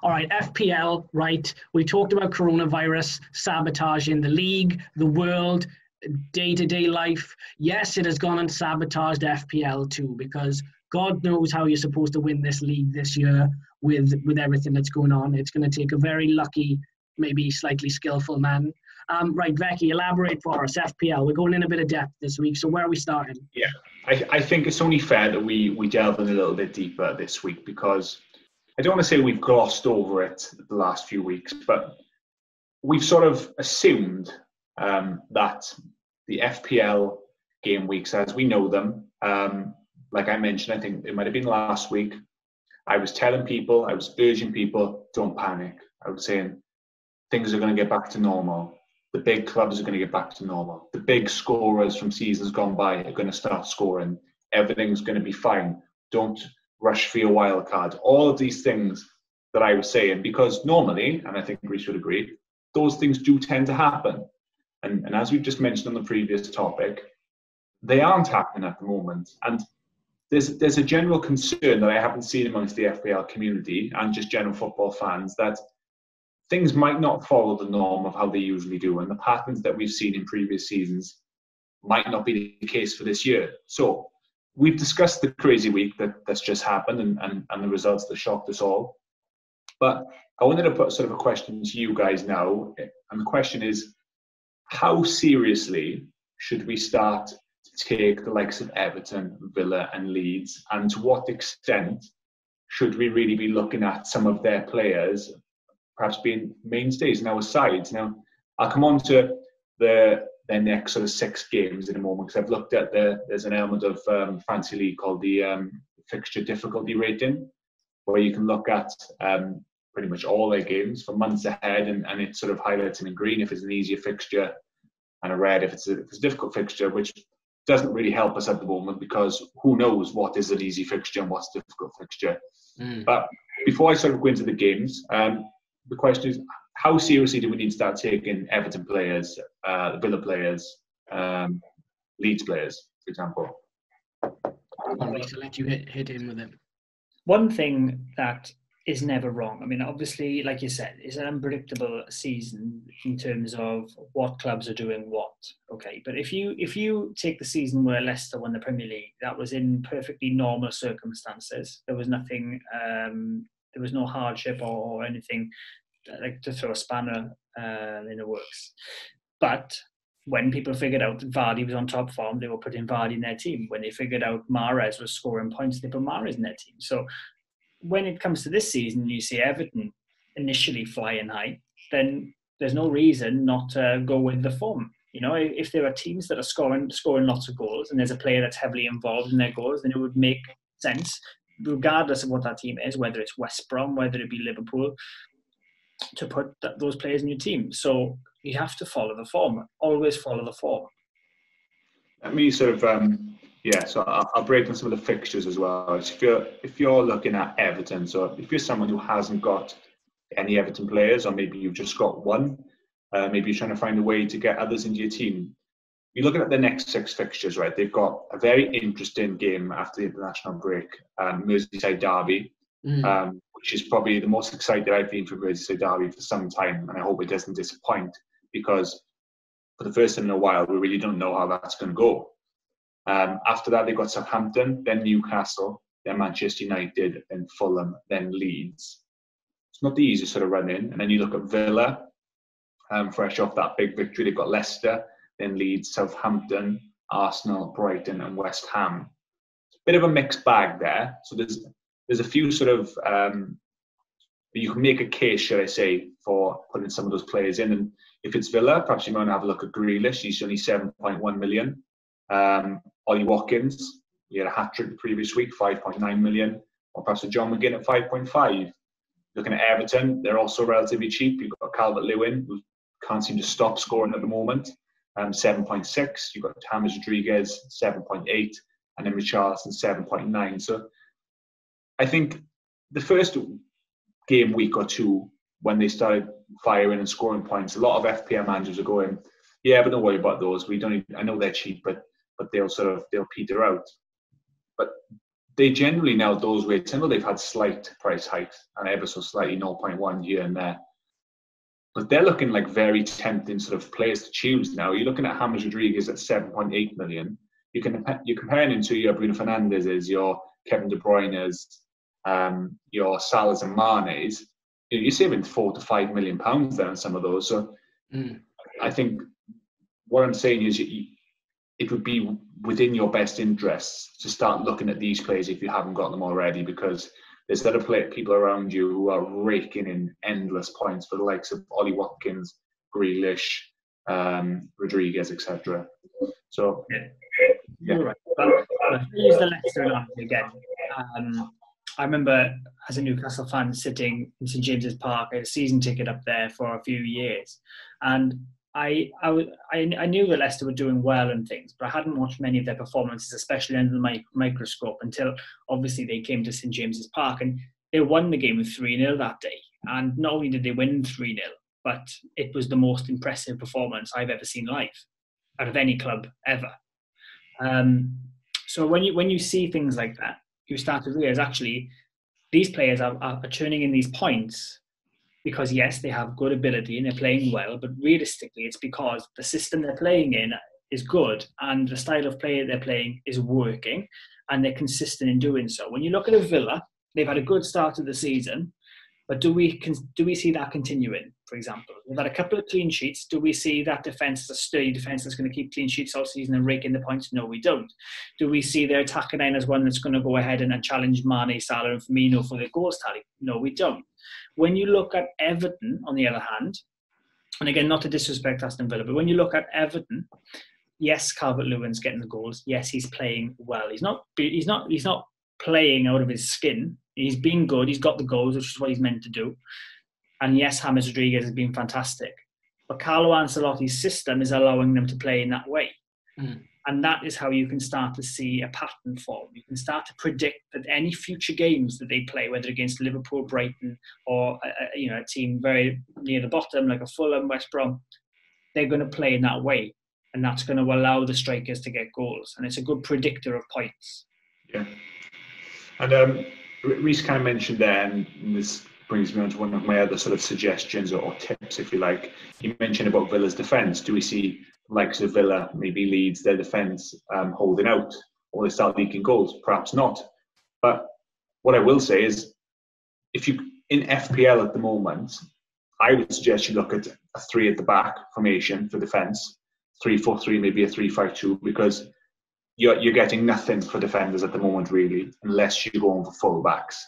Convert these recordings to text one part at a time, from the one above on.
All right, FPL, right. We talked about coronavirus sabotaging the league, the world, day-to-day life. Yes, it has gone and sabotaged FPL too, because God knows how you're supposed to win this league this year with everything that's going on. It's going to take a very lucky, maybe slightly skillful man. Right, Becky, elaborate for us. FPL, we're going in a bit of depth this week, so where are we starting? Yeah, I think it's only fair that we delve in a little bit deeper this week, because I don't want to say we've glossed over it the last few weeks, but we've sort of assumed that the FPL game weeks as we know them, like I mentioned, I think it might have been last week, I was telling people, I was urging people, don't panic. I was saying things are going to get back to normal. The big clubs are going to get back to normal. The big scorers from seasons gone by are going to start scoring. Everything's going to be fine. Don't rush for your wild card. All of these things that I was saying, because normally, and I think we should agree, those things do tend to happen. And as we've just mentioned on the previous topic, they aren't happening at the moment. And there's a general concern that I haven't seen amongst the FPL community and just general football fans that things might not follow the norm of how they usually do, and the patterns that we've seen in previous seasons might not be the case for this year. So we've discussed the crazy week that's just happened and the results that shocked us all. But I wanted to put sort of a question to you guys now, and the question is, how seriously should we start to take the likes of Everton, Villa and Leeds, and to what extent should we really be looking at some of their players perhaps being mainstays in our sides? Now, I'll come on to their next sort of 6 games in a moment, because I've looked at there's an element of Fantasy League called the fixture difficulty rating, where you can look at pretty much all their games for months ahead, and it sort of highlights them in green if it's an easier fixture, and a red if it's a difficult fixture, which doesn't really help us at the moment, because who knows what is an easy fixture and what's a difficult fixture. But before I sort of go into the games, the question is, how seriously do we need to start taking Everton players, Villa players, Leeds players, for example? I'll let you hit in with it. One thing that is never wrong, I mean, obviously, like you said, it's an unpredictable season in terms of what clubs are doing what. Okay, but if you take the season where Leicester won the Premier League, that was in perfectly normal circumstances. There was nothing, there was no hardship or anything like to throw a spanner in the works. But when people figured out that Vardy was on top form, they were putting Vardy in their team. When they figured out Mahrez was scoring points, they put Mahrez in their team. So when it comes to this season, you see Everton initially flying high, then there's no reason not to go with the form. You know, if there are teams that are scoring lots of goals and there's a player that's heavily involved in their goals, then it would make sense, regardless of what that team is, whether it's West Brom, whether it be Liverpool, to put those players in your team. So you have to follow the form. Always follow the form. Let me sort of, so I'll break down some of the fixtures as well. So if you're looking at Everton, so if you're someone who hasn't got any Everton players, or maybe you've just got one, maybe you're trying to find a way to get others into your team, you're looking at the next 6 fixtures, right? They've got a very interesting game after the international break, Merseyside Derby, which is probably the most excited I've been for Merseyside Derby for some time, and I hope it doesn't disappoint, because for the first time in a while, we really don't know how that's going to go. After that, they've got Southampton, then Newcastle, then Manchester United, then Fulham, then Leeds. It's not the easiest sort of run in. And then you look at Villa, fresh off that big victory. They've got Leicester, then Leeds, Southampton, Arsenal, Brighton, and West Ham. It's a bit of a mixed bag there. So there's a few sort of, you can make a case, should I say, for putting some of those players in. And if it's Villa, perhaps you might have a look at Grealish. He's only 7.1 million. Ollie Watkins, he had a hat-trick the previous week, 5.9 million. Or perhaps a John McGinn at 5.5. Looking at Everton, they're also relatively cheap. You've got Calvert-Lewin, who can't seem to stop scoring at the moment, 7.6. You've got James Rodriguez, 7.8. And then Richarlison, 7.9. So I think the first game week or two, when they started firing and scoring points, a lot of FPL managers are going, yeah, but don't worry about those. I know they're cheap, but they'll peter out. But they generally now, those rates, I know they've had slight price hikes and ever so slightly 0.1 here and there, but they're looking like very tempting sort of players to choose now. You're looking at James Rodriguez at 7.8 million. You're comparing him to your Bruno Fernandez's, your Kevin De Bruyne's, your Salah's and Mane's. You're saving £4 to £5 million there on some of those. So I think what I'm saying is it would be within your best interests to start looking at these players if you haven't got them already, because there's other people around you who are raking in endless points for the likes of Ollie Watkins, Grealish, Rodriguez, etc. So, You're right. But use the Leicester analogy again. I remember as a Newcastle fan sitting in St James's Park, I had a season ticket up there for a few years, and I knew that Leicester were doing well and things, but I hadn't watched many of their performances, especially under the microscope, until obviously they came to St James's Park, and they won the game with 3-0 that day. And not only did they win 3-0, but it was the most impressive performance I've ever seen live out of any club ever. So when you see things like that, you start to realize actually these players are churning in these points because yes, they have good ability and they're playing well, but realistically it's because the system they're playing in is good and the style of play they're playing is working and they're consistent in doing so. When you look at a Villa, they've had a good start to the season, but do we see that continuing, for example? We've had a couple of clean sheets. Do we see that defence as a sturdy defence that's going to keep clean sheets all season and rake in the points? No, we don't. Do we see their attacking line as one that's going to go ahead and challenge Mane, Salah and Firmino for their goals tally? No, we don't. When you look at Everton, on the other hand, and again, not to disrespect Aston Villa, but when you look at Everton, yes, Calvert-Lewin's getting the goals. Yes, he's playing well. He's not playing out of his skin. He's been good. He's got the goals, which is what he's meant to do. And yes, James Rodriguez has been fantastic. But Carlo Ancelotti's system is allowing them to play in that way. And that is how you can start to see a pattern form. You can start to predict that any future games that they play, whether against Liverpool, Brighton, or a team very near the bottom, like a Fulham, West Brom, they're going to play in that way. And that's going to allow the strikers to get goals. And it's a good predictor of points. Yeah. And Reece kind of mentioned there, and this brings me on to one of my other sort of suggestions or tips, if you like. You mentioned about Villa's defence. Do we see the likes of Villa, maybe Leeds, their defence holding out, or they start leaking goals? Perhaps not. But what I will say is, if you in FPL at the moment, I would suggest you look at a 3 at the back formation for defence, 3-4-3, maybe a 3-5-2, because you're getting nothing for defenders at the moment, really, unless you go on for full backs.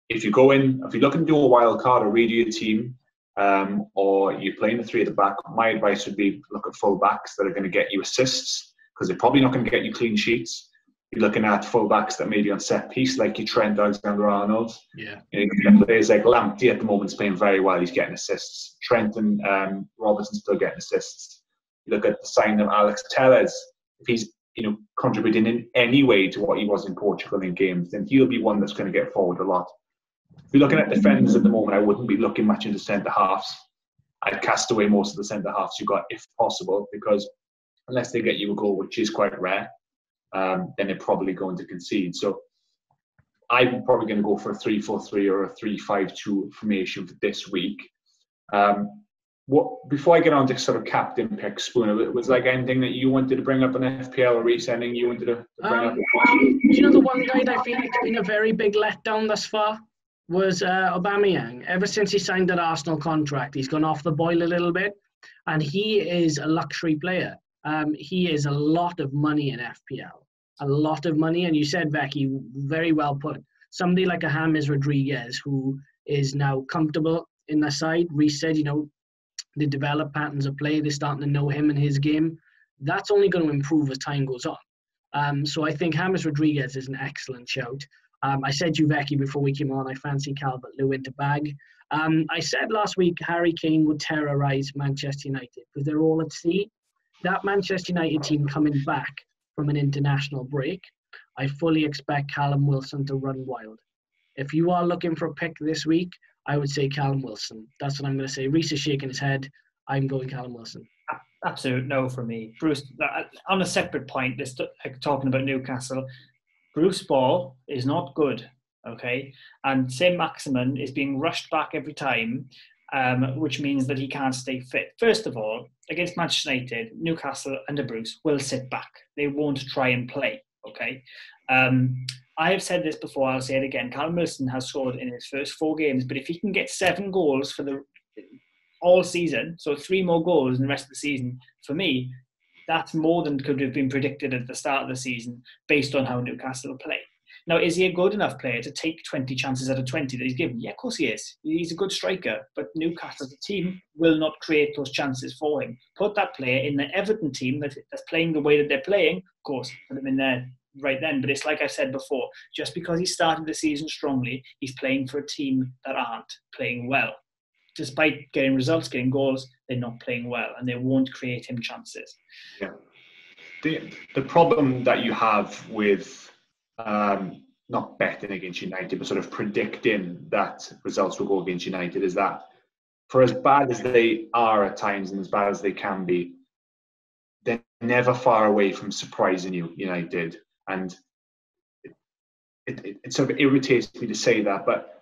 If you're looking to do a wild card or redo your team, or you're playing a 3 at the back, my advice would be look at full backs that are going to get you assists, because they're probably not going to get you clean sheets. You're looking at full backs that may be on set piece, like your Trent Alexander-Arnold. Yeah. You get players like Lamptey at the moment is playing very well. He's getting assists. Trent and Robertson still getting assists. You look at the signing of Alex Telles. If he's contributing in any way to what he was in Portugal in games, then he'll be one that's going to get forward a lot. If you're looking at defenders at the moment, I wouldn't be looking much into centre halves. I'd cast away most of the centre halves you got if possible, because unless they get you a goal, which is quite rare, then they're probably going to concede. So I'm probably going to go for a 3-4-3 or a 3-5-2 formation for this week. Before I get on to sort of captain pick, Spooner, was like anything that you wanted to bring up on FPL or resending you wanted to bring up? The one guy that I feel like has been a very big letdown thus far was Aubameyang. Ever since he signed that Arsenal contract, he's gone off the boil a little bit, and he is a luxury player. He is a lot of money in FPL, a lot of money. And you said, Becky, very well put. Somebody like a James Rodriguez, who is now comfortable in the side. Reece said, they develop patterns of play. They're starting to know him and his game. That's only going to improve as time goes on. So I think James Rodriguez is an excellent shout. I said to you, Becky, before we came on, I fancy Calvert-Lewin to bag. I said last week Harry Kane would terrorise Manchester United because they're all at sea. That Manchester United team coming back from an international break, I fully expect Callum Wilson to run wild. If you are looking for a pick this week, I would say Callum Wilson. That's what I'm going to say. Reece is shaking his head. I'm going Callum Wilson. Absolute no for me. Bruce, on a separate point, talking about Newcastle, Bruce Ball is not good, okay? And Saint-Maximin is being rushed back every time, which means that he can't stay fit. First of all, against Manchester United, Newcastle under Bruce will sit back. They won't try and play, okay? I have said this before, I'll say it again. Callum Wilson has scored in his first 4 games, but if he can get 7 goals for the all season, so 3 more goals in the rest of the season, for me, that's more than could have been predicted at the start of the season based on how Newcastle play. Now, is he a good enough player to take 20 chances out of 20 that he's given? Yeah, of course he is. He's a good striker, but Newcastle as a team will not create those chances for him. Put that player in the Everton team that's playing the way that they're playing, of course, put him in there right then. But it's like I said before, just because he started the season strongly, he's playing for a team that aren't playing well. Despite getting results, getting goals, they're not playing well, and they won't create him chances. Yeah. The problem that you have with not betting against United, but sort of predicting that results will go against United is that for as bad as they are at times and as bad as they can be, they're never far away from surprising you, United. And it sort of irritates me to say that, but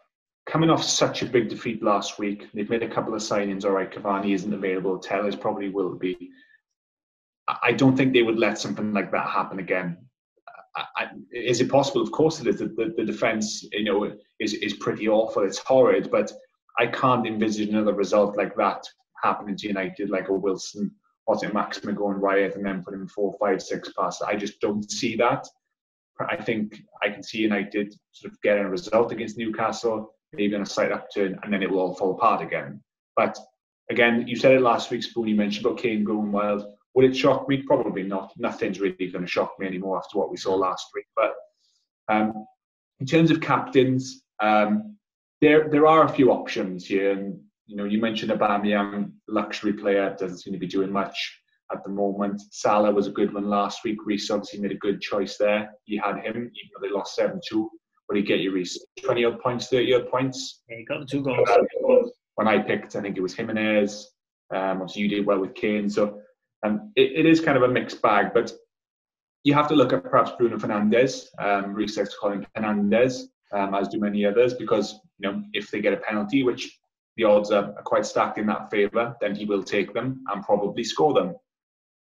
coming off such a big defeat last week, they've made a couple of signings. All right, Cavani isn't available. Tellers probably will be. I don't think they would let something like that happen again. Is it possible? Of course it is. The defence, is pretty awful. It's horrid, but I can't envisage another result like that happening to United, like a Wilson or Maximin going riot and then putting 4, 5, 6 passes. I just don't see that. I think I can see United sort of getting a result against Newcastle, maybe on a slight upturn, and then it will all fall apart again. But again, you said it last week, Spoon, you mentioned about Kane going wild. Would it shock me? Probably not. Nothing's really going to shock me anymore after what we saw last week. But in terms of captains, there are a few options here. And you mentioned Aubameyang, luxury player, doesn't seem to be doing much at the moment. Salah was a good one last week. Reece obviously made a good choice there. You had him, even though they lost 7-2. What did you get, you, Reece? 20-odd points, 30-odd points? Yeah, he got the 2 goals. When I picked, I think it was Jimenez. Obviously, you did well with Kane. So it is kind of a mixed bag. But you have to look at perhaps Bruno Fernandes. Reece likes to call him Fernandes, as do many others, because if they get a penalty, which the odds are quite stacked in that favour, then he will take them and probably score them.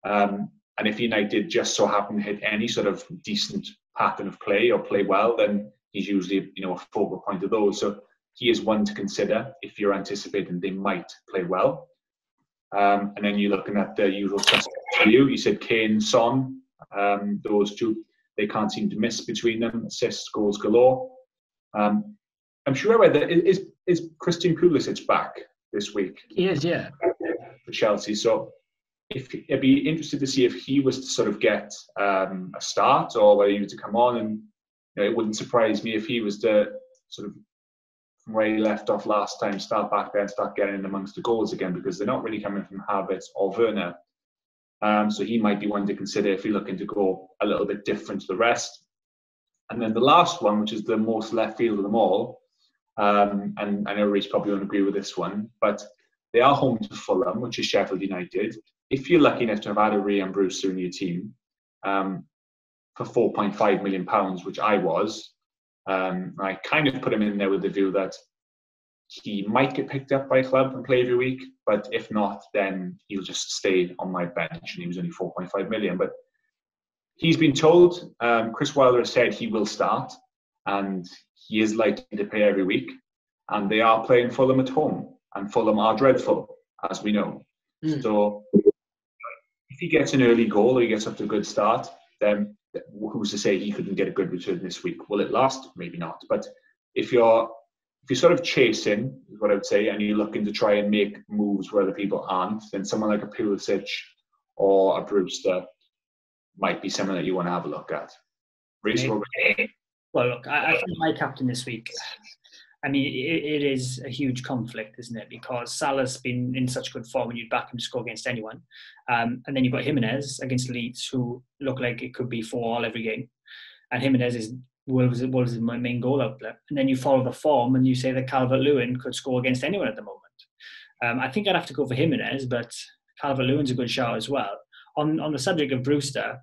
And if United just so happen to hit any sort of decent pattern of play or play well, then he's usually a focal point of those. So he is one to consider if you're anticipating they might play well. And then you're looking at the usual suspects for you. You said Kane, Son, those two, they can't seem to miss between them. Assists, goals galore. I'm sure I read that is Christian Pulisic back this week? He is, yeah. For Chelsea. So I'd be interested to see if he was to sort of get a start or whether he was to come on. And it wouldn't surprise me if he was to sort of, from where he left off last time, start back there and start getting in amongst the goals again, because they're not really coming from Havertz or Werner. So he might be one to consider if you're looking to go a little bit different to the rest. And then the last one, which is the most left field of them all, and I know Reece probably won't agree with this one, but they are home to Fulham, which is Sheffield United. If you're lucky enough to have had a Ryan Brewster in your team for £4.5 million, which I was, I kind of put him in there with the view that he might get picked up by a club and play every week, but if not, then he'll just stay on my bench, and he was only 4.5 million. But he's been told, Chris Wilder has said he will start, and he is likely to play every week, and they are playing Fulham at home, and Fulham are dreadful, as we know. So if he gets an early goal or he gets up to a good start, then who's to say he couldn't get a good return this week? Will it last? Maybe not. But if you're sort of chasing, is what I would say, and you're looking to try and make moves where other people aren't, then someone like a Pulisic or a Brewster might be someone that you want to have a look at. Reece, well, look, I think my captain this week, I mean, it is a huge conflict, isn't it? Because Salah's been in such good form and you'd back him to score against anyone. And then you've got Jimenez against Leeds, who look like it could be 4-4 every game. And Jimenez is Wolves' my main goal outlet. And then you follow the form and you say that Calvert-Lewin could score against anyone at the moment. I think I'd have to go for Jimenez, but Calvert-Lewin's a good shout as well. On the subject of Brewster,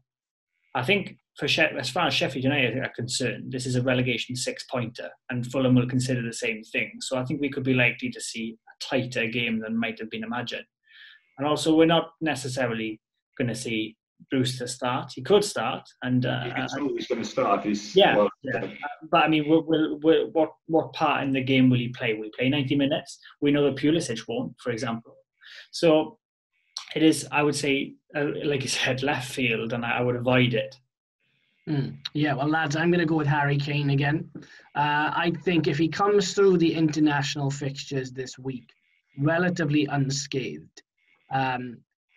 I think as far as Sheffield United are concerned, this is a relegation 6-pointer, and Fulham will consider the same thing. So I think we could be likely to see a tighter game than might have been imagined. And also, we're not necessarily going to see Brewster start. He could start, and He's always going to start. Yeah. But I mean, what part in the game will he play? Will he play 90 minutes? We know that Pulisic won't, for example. So it is, I would say, like you said, left field, and I would avoid it. Yeah, well, lads, I'm going to go with Harry Kane again. I think if he comes through the international fixtures this week relatively unscathed,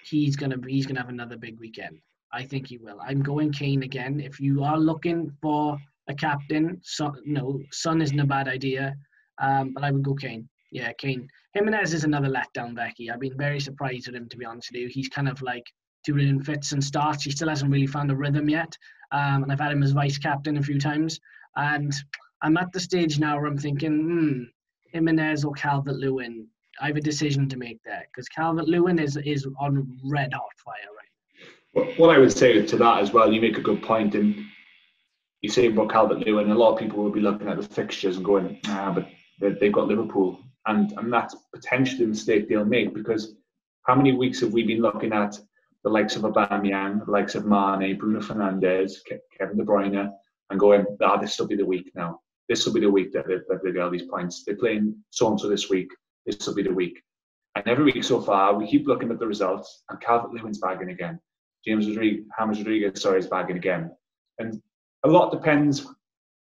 he's gonna have another big weekend. I think he will. I'm going Kane again. If you are looking for a captain, Son isn't a bad idea, but I would go Kane. Yeah, Kane. Jimenez is another letdown, Becky. I've been very surprised with him, to be honest with you. He's kind of like doing in fits and starts. He still hasn't really found a rhythm yet. And I've had him as vice captain a few times. And I'm at the stage now where I'm thinking, Jimenez or Calvert-Lewin. I have a decision to make there because Calvert-Lewin is on red hot fire right now. What I would say to that as well, you make a good point, and you say about Calvert-Lewin, a lot of people will be looking at the fixtures and going, but they've got Liverpool, and that's potentially a mistake they'll make, because how many weeks have we been looking at the likes of Aubameyang, the likes of Mane, Bruno Fernandes, Kevin De Bruyne, and going, this will be the week now. This will be the week that they get all these points. They're playing so-and-so this week. This will be the week. And every week so far, we keep looking at the results, and Calvert-Lewin's bagging again. James Rodriguez, is bagging again. And a lot depends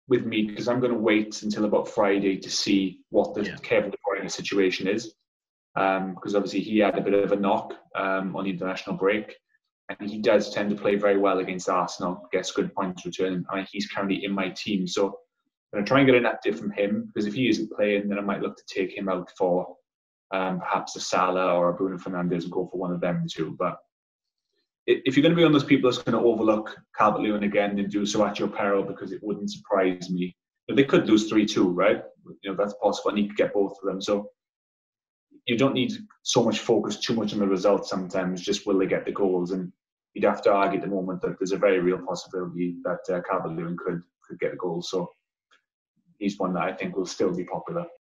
with me, because I'm going to wait until about Friday to see what the Kevin De Bruyne situation is. Because obviously he had a bit of a knock on the international break, and he does tend to play very well against Arsenal, gets good points return, and he's currently in my team. So I'm going to try and get an update from him, because if he isn't playing, then I might look to take him out for perhaps a Salah or a Bruno Fernandes and go for one of them too. But if you're going to be one of those people that's going to overlook Calvert-Lewin again, then do so at your peril, because it wouldn't surprise me. But they could lose 3-2, right? That's possible, and he could get both of them. So you don't need so much focus too much on the results sometimes, just will they get the goals? And you'd have to argue at the moment that there's a very real possibility that Calvert-Lewin could get a goal. So he's one that I think will still be popular.